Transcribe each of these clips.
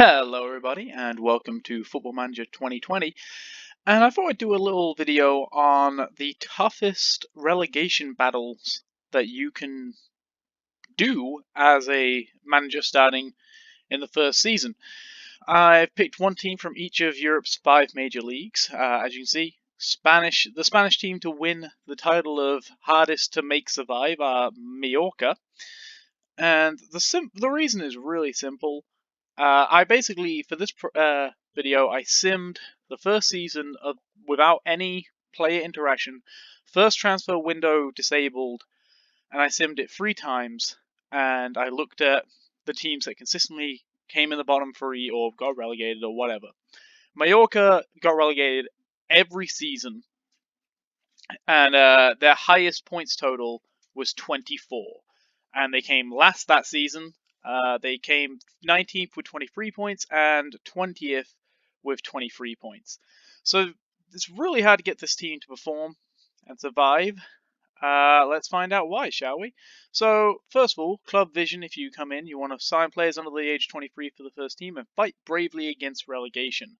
Hello everybody and welcome to Football Manager 2020, and I thought I'd do a little video on the toughest relegation battles that you can do as a manager starting in the first season. I've picked one team from each of Europe's 5 major leagues. As you can see, the Spanish team to win the title of hardest to make survive are Mallorca, and the reason is really simple. I basically, for this video, I simmed the first season without any player interaction, first transfer window disabled, and I simmed it 3 times, and I looked at the teams that consistently came in the bottom 3 or got relegated or whatever. Mallorca got relegated every season, and their highest points total was 24, and they came last that season. They came 19th with 23 points and 20th with 23 points. So it's really hard to get this team to perform and survive. Let's find out why, shall we? So, first of all, club vision. If you come in, you want to sign players under the age of 23 for the first team and fight bravely against relegation.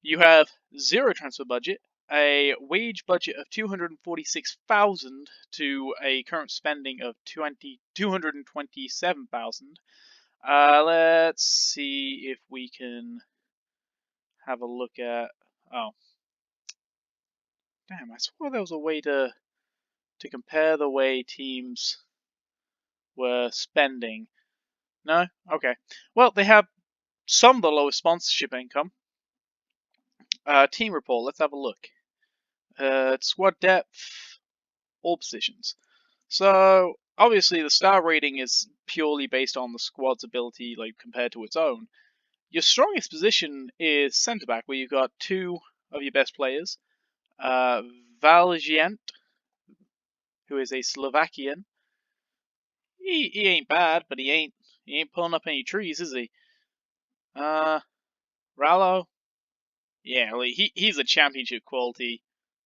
You have zero transfer budget, a wage budget of 246,000 to a current spending of 227,000. Let's see if we can have a look at. Oh, damn! I swore there was a way to compare the way teams were spending. No? Okay. Well, they have some of the lowest sponsorship income. Team report. Let's have a look. Squad depth, all positions. So obviously the star rating is purely based on the squad's ability, like compared to its own. Your strongest position is centre back, where you've got 2 of your best players. Valjeant, who is a Slovakian. He ain't bad, but he ain't pulling up any trees, is he? Rallo, yeah, well, he's a championship quality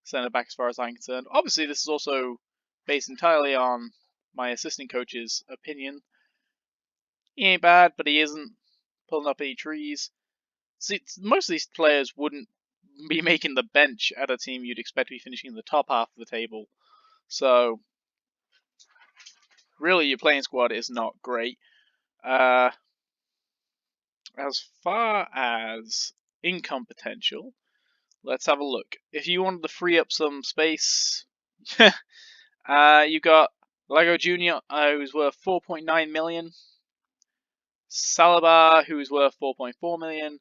centre back as far as I'm concerned. Obviously, this is also based entirely on my assistant coach's opinion. He ain't bad, but he isn't pulling up any trees. See, most of these players wouldn't be making the bench at a team you'd expect to be finishing in the top half of the table. So, really, your playing squad is not great. As far as income potential, let's have a look. If you wanted to free up some space, you got Lego Jr., who's worth 4.9 million, Saliba, who's worth 4.4 million,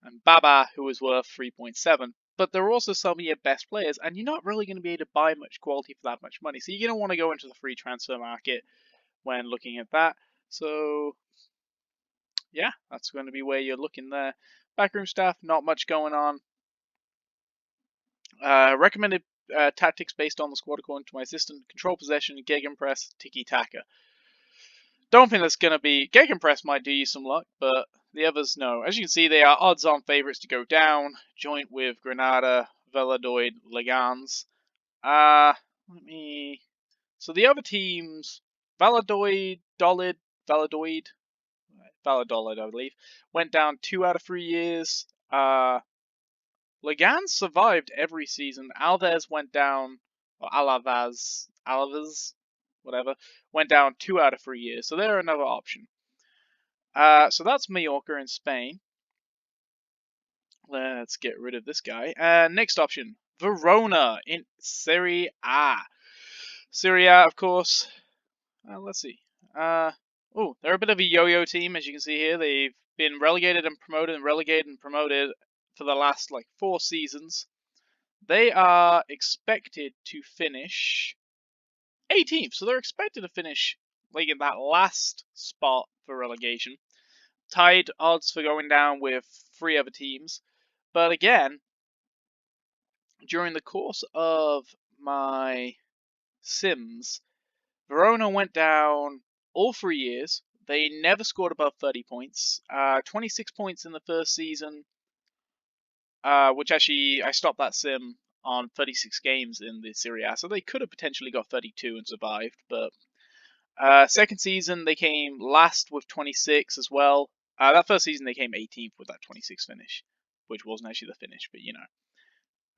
and Baba, who is worth 3.7. But they're also some of your best players, and you're not really going to be able to buy much quality for that much money. So you're going to want to go into the free transfer market when looking at that. So, yeah, that's going to be where you're looking there. Backroom staff, not much going on. Recommended tactics based on the squad according to my assistant: control possession, gegenpress, tiki-taka. Don't think that's going to be... Gegenpress might do you some luck, but the others, no. As you can see, they are odds-on favourites to go down, joint with Granada, Valladolid, Legans. So the other teams, Valladolid, I believe, went down 2 out of 3 years. Legans survived every season. Alves went down, or Alaves, whatever, went down 2 out of 3 years. So they're another option. So that's Mallorca in Spain. Let's get rid of this guy. Next option, Verona in Serie A. Serie A, of course. Let's see. Oh, they're a bit of a yo-yo team, as you can see here. They've been relegated and promoted for the last 4 seasons. They are expected to finish 18th, so they're expected to finish in that last spot for relegation. Tied odds for going down with 3 other teams. But again, during the course of my sims, Verona went down all 3 years. They never scored above 30 points. 26 points in the first season, which actually, I stopped that sim on 36 games in the Serie A, so they could have potentially got 32 and survived. But second season, they came last with 26 as well. That first season they came 18th with that 26th finish, which wasn't actually the finish, but you know.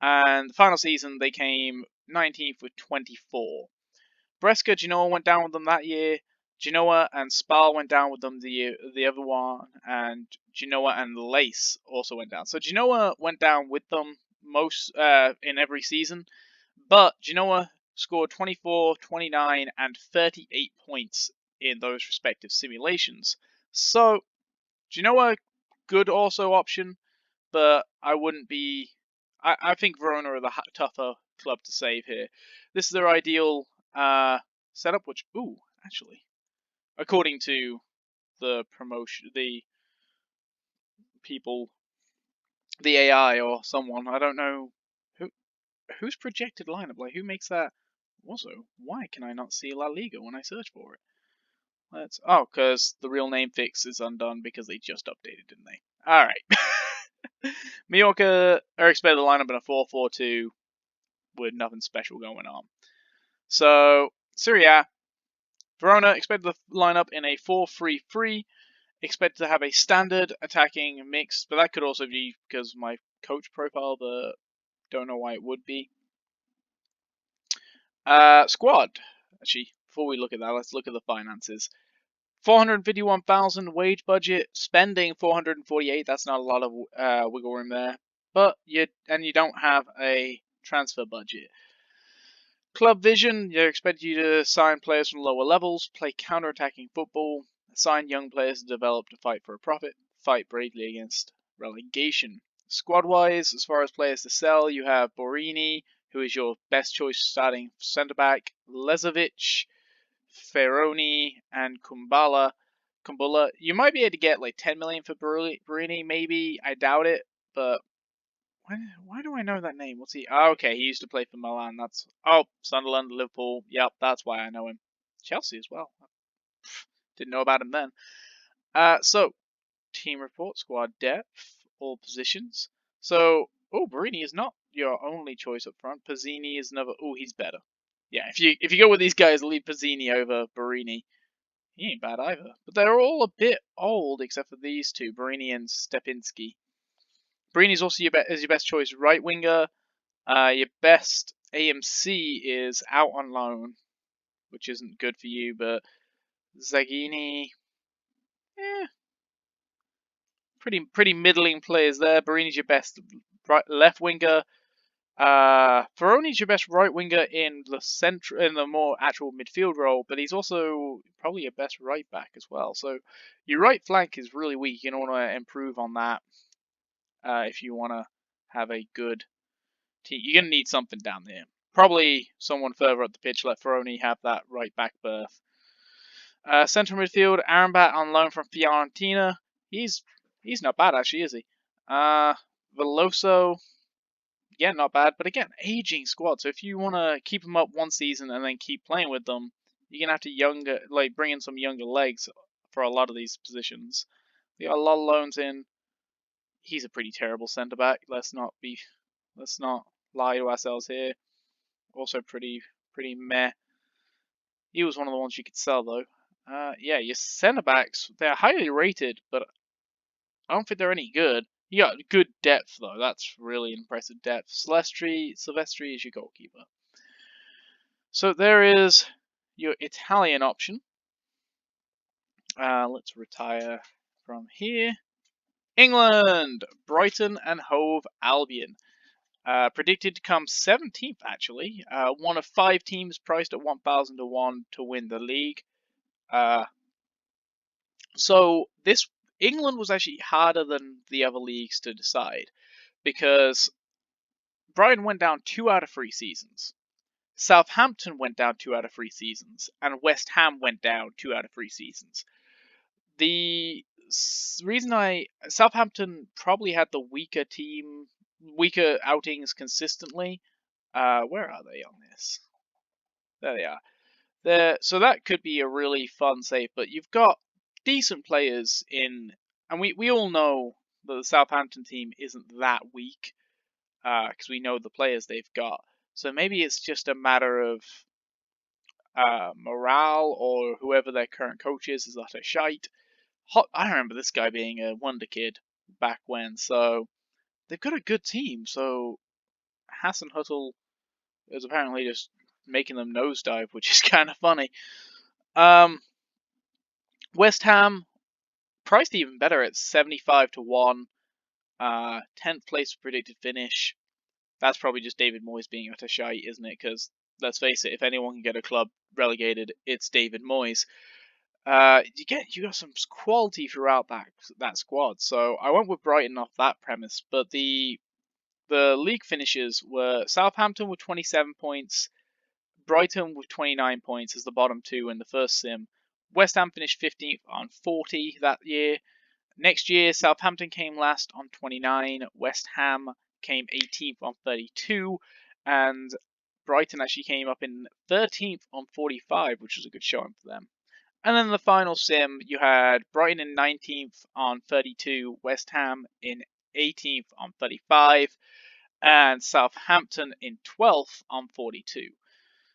And the final season they came 19th with 24. Brescia, Genoa went down with them that year. Genoa and Spal went down with them the other one, and Genoa and Lace also went down. So Genoa went down with them most in every season, but Genoa scored 24, 29, and 38 points in those respective simulations. So Genoa, good also option, but I wouldn't be. I think Verona are the tougher club to save here. This is their ideal setup, which, actually, according to the promotion, the people, the AI or someone, I don't know who who's projected lineup. Like, who makes that? Also, why can I not see La Liga when I search for it? Because the real name fix is undone because they just updated, didn't they? All right. Mallorca are expected to line up in a 4-4-2 with nothing special going on. So, Serie A, Verona expected to line up in a 4-3-3, expected to have a standard attacking mix, but that could also be because of my coach profile, but don't know why it would be. Squad. Actually, before we look at that, let's look at the finances. 451,000 wage budget, spending 448. That's not a lot of wiggle room there, but you don't have a transfer budget. Club vision, you're expected you to sign players from lower levels, play counter-attacking football, sign young players to develop to fight for a profit, fight bravely against relegation. Squad-wise, as far as players to sell, you have Borini, who is your best choice starting centre-back, Lezovic, Ferroni, and Kumbula. You might be able to get like 10 million for Borini, maybe. I doubt it, but why do I know that name? What's he? Oh, okay, he used to play for Milan. Sunderland, Liverpool. Yep, that's why I know him. Chelsea as well. Didn't know about him then. So team report, squad depth, all positions. So, Barini is not your only choice up front. Pizzini is another. He's better. Yeah, if you go with these guys, leave Pizzini over Barini. He ain't bad either. But they're all a bit old, except for these two, Barini and Stepinski. Barini's also your best choice right winger. Your best AMC is out on loan, which isn't good for you, but Zaghini, pretty middling players there. Barini's your best left winger. Ferroni's your best right winger in the more actual midfield role, but he's also probably your best right back as well. So your right flank is really weak. You don't want to improve on that if you want to have a good team. You're going to need something down there. Probably someone further up the pitch. Let Ferroni have that right back berth. Central midfield, Arambat on loan from Fiorentina. He's not bad actually, is he? Veloso, yeah, not bad. But again, aging squad. So if you want to keep them up one season and then keep playing with them, you're gonna have to bring in some younger legs for a lot of these positions. We got a lot of loans in. He's a pretty terrible centre back. Let's not lie to ourselves here. Also pretty meh. He was one of the ones you could sell though. Yeah, your centre backs, they're highly rated, but I don't think they're any good. You got good depth though. That's really impressive depth. Silvestri is your goalkeeper. So there is your Italian option. Let's retire from here. England, Brighton and Hove Albion. Predicted to come 17th, actually. One of 5 teams priced at 1,000 to 1 to win the league. So this England was actually harder than the other leagues to decide because Brighton went down 2 out of 3 seasons. Southampton went down 2 out of 3 seasons, and West Ham went down 2 out of 3 seasons. The reason Southampton probably had the weaker outings consistently. Where are they on this? There they are. So that could be a really fun save, but you've got decent players in, and we all know that the Southampton team isn't that weak because we know the players they've got. So maybe it's just a matter of morale, or whoever their current coach is utter shite. I remember this guy being a wonder kid back when. So they've got a good team. So Hassan Huttle is apparently just making them nosedive, which is kind of funny. West Ham priced even better at 75-1. 10th place predicted finish. That's probably just David Moyes being utter shite, isn't it? Because let's face it, if anyone can get a club relegated, it's David Moyes. You got some quality throughout that squad. So I went with Brighton off that premise, but the league finishes were Southampton with 27 points, Brighton with 29 points as the bottom two in the first sim. West Ham finished 15th on 40 that year. Next year, Southampton came last on 29, West Ham came 18th on 32, and Brighton actually came up in 13th on 45, which was a good showing for them. And then the final sim, you had Brighton in 19th on 32, West Ham in 18th on 35, and Southampton in 12th on 42.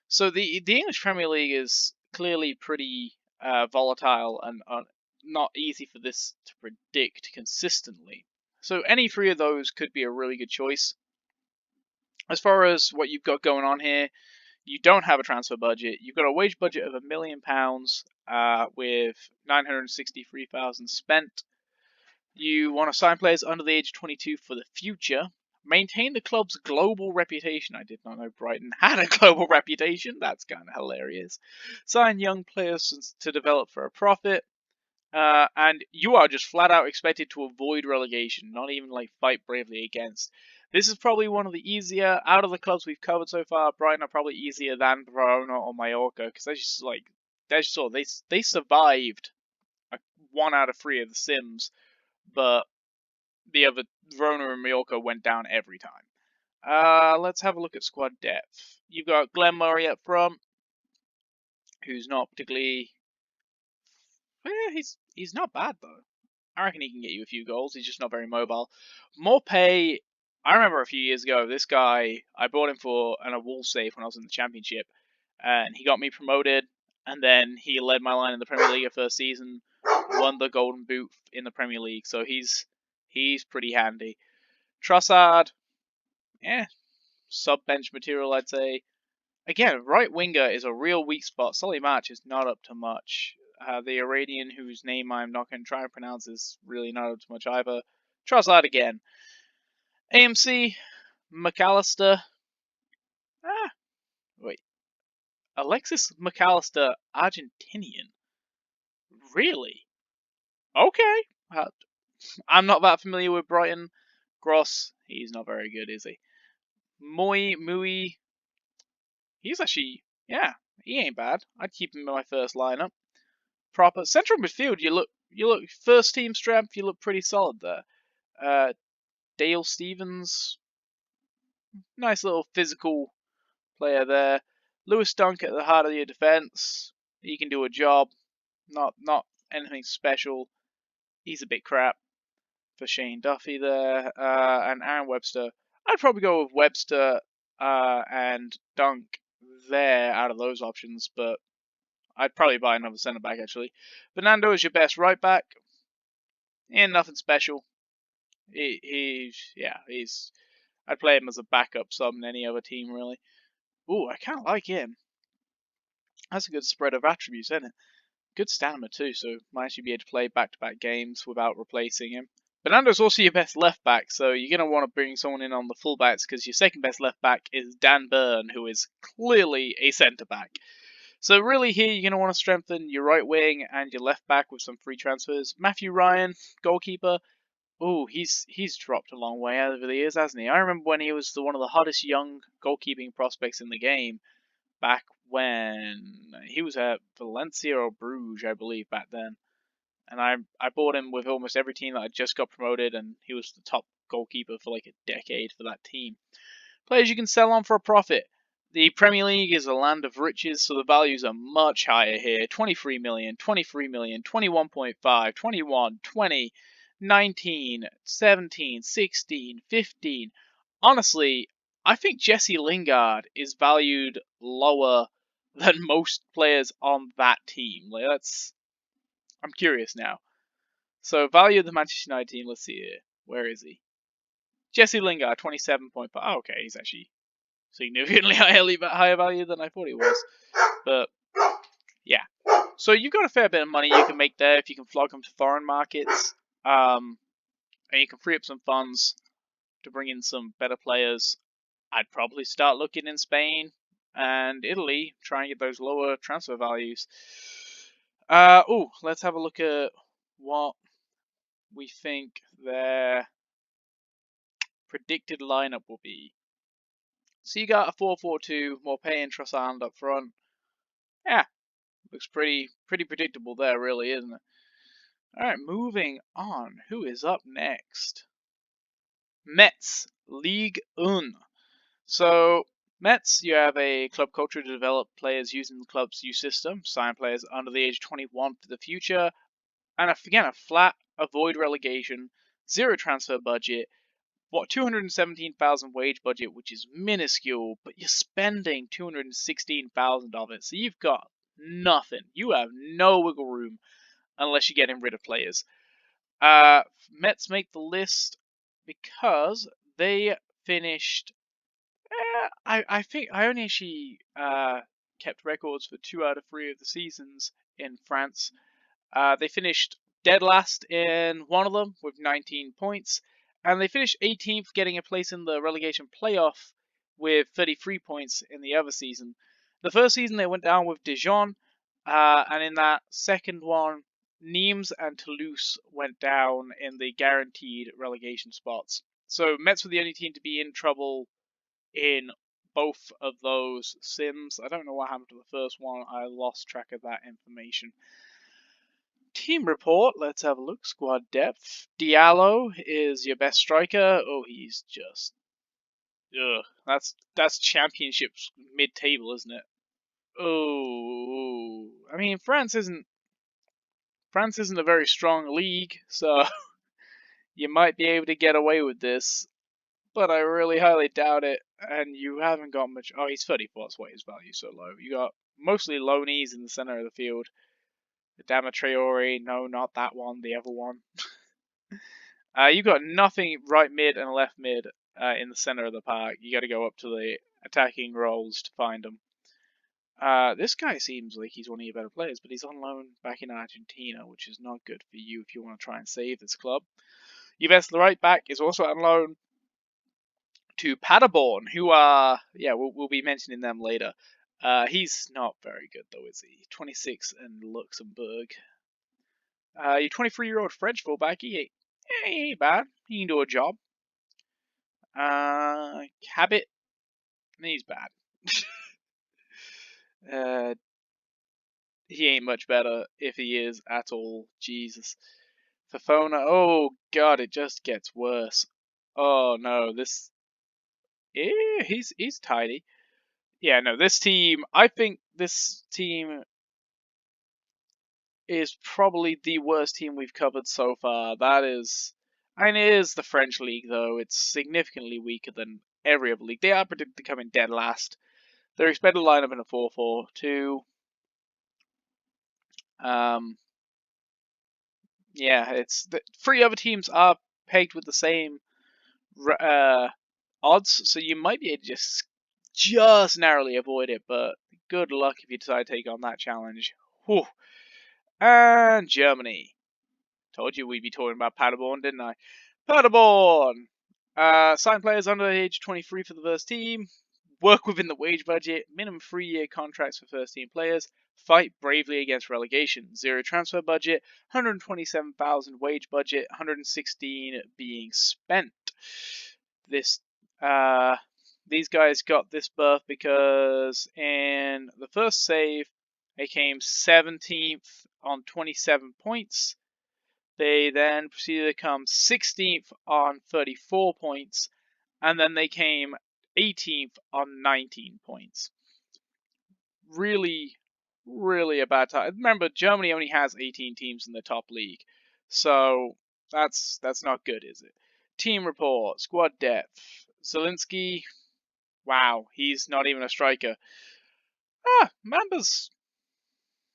So the English Premier League is clearly pretty volatile and not easy for this to predict consistently. So any three of those could be a really good choice. As far as what you've got going on here, you don't have a transfer budget. You've got a wage budget of £1 million with 963,000 spent. You want to sign players under the age of 22 for the future. Maintain the club's global reputation. I did not know Brighton had a global reputation. That's kind of hilarious. Sign young players to develop for a profit. And you are just flat out expected to avoid relegation, not even like fight bravely against. This is probably one of the easier, out of the clubs we've covered so far, Brighton are probably easier than Verona or Mallorca, because they survived 1 out of 3 of the sims, but the other, Verona and Mallorca, went down every time. Let's have a look at squad depth. You've got Glenn Murray up front, who's not particularly... he's not bad, though. I reckon he can get you a few goals. He's just not very mobile. Morpay, I remember a few years ago, this guy, I bought him for a wall save when I was in the Championship, and he got me promoted, and then he led my line in the Premier League the first season, won the Golden Boot in the Premier League, so he's pretty handy. Trossard, sub-bench material, I'd say. Again, right winger is a real weak spot. Solly March is not up to much. The Iranian, whose name I'm not going to try and pronounce, is really not up to much either. Trossard again. AMC, McAllister. Wait. Alexis McAllister, Argentinian. Really? Okay. I'm not that familiar with Brighton. Gross, he's not very good, is he? Mui, he's actually, he ain't bad. I'd keep him in my first lineup. Proper central midfield. You look first team strength. You look pretty solid there. Dale Stevens, nice little physical player there. Lewis Dunk at the heart of your defense. He can do a job. Not anything special. He's a bit crap for Shane Duffy there. And Aaron Webster. I'd probably go with Webster and Dunk there out of those options, but I'd probably buy another centre back actually. Fernando is your best right back. And nothing special. I'd play him as a backup sub in any other team really. Ooh, I kind of like him. That's a good spread of attributes, isn't it? Good stamina too, so might actually be able to play back-to-back games without replacing him. Fernando's also your best left back, so you're going to want to bring someone in on the fullbacks because your second best left back is Dan Burn, who is clearly a centre back. So really here you're going to want to strengthen your right wing and your left back with some free transfers. Matthew Ryan, goalkeeper. Oh, he's dropped a long way over the years, hasn't he? I remember when he was one of the hottest young goalkeeping prospects in the game back when he was at Valencia or Bruges, I believe, back then. And I bought him with almost every team that I just got promoted, and he was the top goalkeeper for like a decade for that team. Players you can sell on for a profit. The Premier League is a land of riches, so the values are much higher here. 23 million, 23 million, 21.5, 21, 20, 19, 17, 16, 15. Honestly, I think Jesse Lingard is valued lower than most players on that team. I'm curious now. So value of the Manchester United team. Let's see here. Where is he? Jesse Lingard, 27.5. Oh, okay, he's actually significantly higher value than I thought he was. But yeah, so you've got a fair bit of money you can make there if you can flog them to foreign markets, and you can free up some funds to bring in some better players. I'd probably start looking in Spain and Italy, try and get those lower transfer values. Let's have a look at what we think their predicted lineup will be. So you got a 4-4-2, Morpay and Trossard up front. Yeah, looks pretty predictable there, really, isn't it? Alright, moving on. Who is up next? Metz, Ligue 1. So, Metz, you have a club culture to develop players using the club's youth system, sign players under the age of 21 for the future, and again, a flat, avoid relegation, zero transfer budget, 217,000 wage budget, which is minuscule, but you're spending 216,000 of it, so you've got nothing. You have no wiggle room unless you're getting rid of players. Mets make the list because they finished. I think I only actually kept records for 2 out of 3 of the seasons in France. They finished dead last in one of them with 19 points, and they finished 18th, getting a place in the relegation playoff with 33 points in the other season. The first season they went down with Dijon, and in that second one, Nimes and Toulouse went down in the guaranteed relegation spots. So Mets were the only team to be in trouble in both of those sims. I don't know what happened to the first one. I lost track of that information. Team report. Let's have a look. Squad depth. Diallo is your best striker. Oh, he's just. Ugh. That's championship mid-table, isn't it? Oh, I mean France isn't a very strong league, so you might be able to get away with this, but I really highly doubt it. And you haven't got much. Oh, he's 34. That's why his value's so low. You got mostly loanies in the center of the field. Adama Traore, no, not that one. The other one. You got nothing right mid and left mid in the center of the park. You got to go up to the attacking roles to find them. This guy seems like he's one of your better players, but he's on loan back in Argentina, which is not good for you if you want to try and save this club. Your best right back is also on loan to Paderborn, who are, we'll be mentioning them later. He's not very good though, is he? 26 in Luxembourg. Your 23-year-old French fullback, he ain't bad. He can do a job. Cabot, he's bad. He ain't much better if he is at all. Jesus. Fafona, oh god, it just gets worse. Oh no, this. Yeah, he's tidy. Yeah, no, this team. I think this team is probably the worst team we've covered so far. That is. And it is the French league, though. It's significantly weaker than every other league. They are predicted to come in dead last. They're expected to line up in a 4-4-2. Yeah, it's the 3 other teams are pegged with the same odds, so you might be able to just narrowly avoid it, but good luck if you decide to take on that challenge. Whew. And Germany. Told you we'd be talking about Paderborn, didn't I? Paderborn! Sign players under age 23 for the first team. Work within the wage budget. Minimum 3-year contracts for first team players. Fight bravely against relegation. Zero transfer budget. 127,000 wage budget. 116 being spent. These guys got this berth because in the first save, they came 17th on 27 points. They then proceeded to come 16th on 34 points, and then they came 18th on 19 points. Really, really a bad time. Remember, Germany only has 18 teams in the top league, so that's not good, is it? Team report, squad depth. Zielinski, wow, he's not even a striker. Mamba's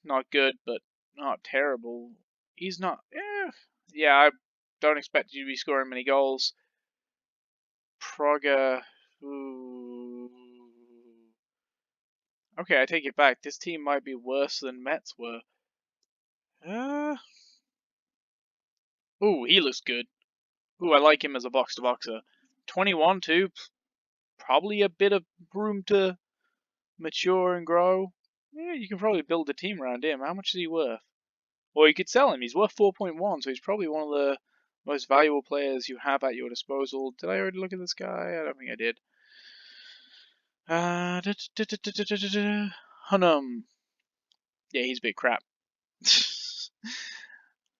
not good, but not terrible. He's not. Yeah, I don't expect you to be scoring many goals. Praga. Ooh. Okay, I take it back. This team might be worse than Mets were. Ooh, he looks good. Ooh, I like him as a box-to-boxer. 21 too. Probably a bit of room to mature and grow. Yeah, you can probably build a team around him. How much is he worth? Or you could sell him. He's worth 4.1, so he's probably one of the most valuable players you have at your disposal. Did I already look at this guy? I don't think I did. Hunnam. Yeah, he's big crap.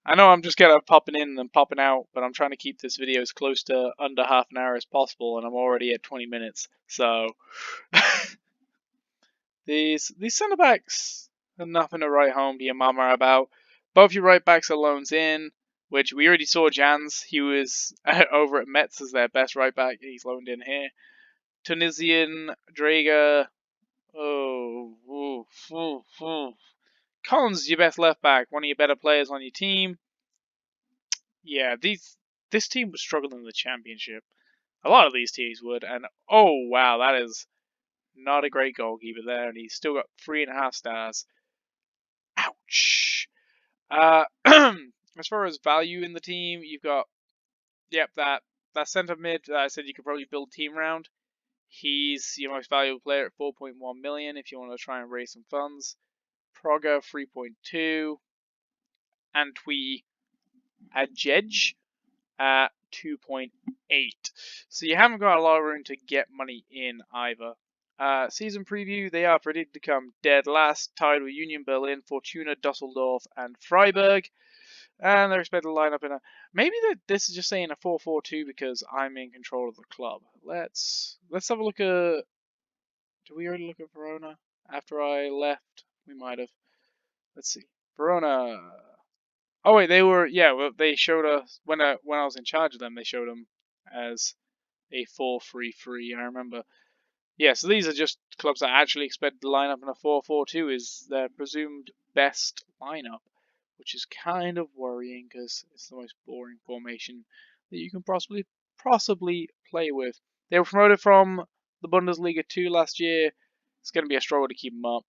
I know I'm just kind of popping in and popping out, but I'm trying to keep this video as close to under half an hour as possible, and I'm already at 20 minutes. So these centre backs are nothing to write home to your mama about. Both your right backs are loans in, which we already saw. Jans, he was over at Metz as their best right back. He's loaned in here. Tunisian Drager. Oh, ooh, ooh, ooh. Collins is your best left back, one of your better players on your team. Yeah, this team would struggle in the championship. A lot of these teams would, and oh wow, that is not a great goalkeeper there, and he's still got 3.5 stars. Ouch. As far as value in the team, you've got that centre mid that I said you could probably build a team around. He's your most valuable player at 4.1 million if you want to try and raise some funds. Praga 3.2, Antwi Ajej at 2.8. So you haven't got a lot of room to get money in either. Season preview, they are predicted to come dead last, tied with Union Berlin, Fortuna Dusseldorf, and Freiburg. And they're expected to line up in a... Maybe this is just saying a 4-4-2 because I'm in control of the club. Let's have a look at... Did we already look at Verona after I left? We might have. Let's see. Verona... Oh wait, they were... Yeah, well, they showed us... When I was in charge of them, they showed them as a 4-3-3, I remember. Yeah, so these are just clubs that actually expect to line up in a 4-4-2 is their presumed best lineup, which is kind of worrying because it's the most boring formation that you can possibly play with. They were promoted from the Bundesliga 2 last year. It's going to be a struggle to keep them up.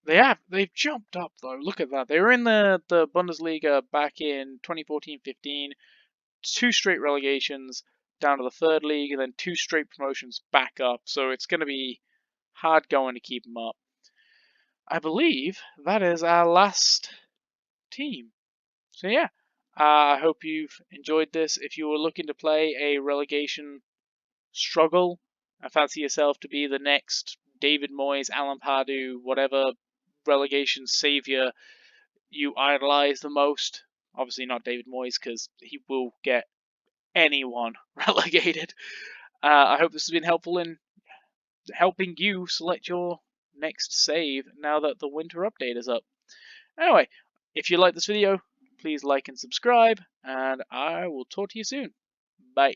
They've jumped up though. Look at that. They were in the Bundesliga back in 2014-15. 2 straight relegations down to the third league, and then 2 straight promotions back up. So it's going to be hard going to keep them up. I believe that is our last team. So yeah, I hope you've enjoyed this. If you were looking to play a relegation struggle and fancy yourself to be the next David Moyes, Alan Pardew, whatever relegation savior you idolize the most, obviously not David Moyes because he will get anyone relegated. I hope this has been helpful in helping you select your next save now that the winter update is up. Anyway, if you like this video, please like and subscribe, and I will talk to you soon. Bye.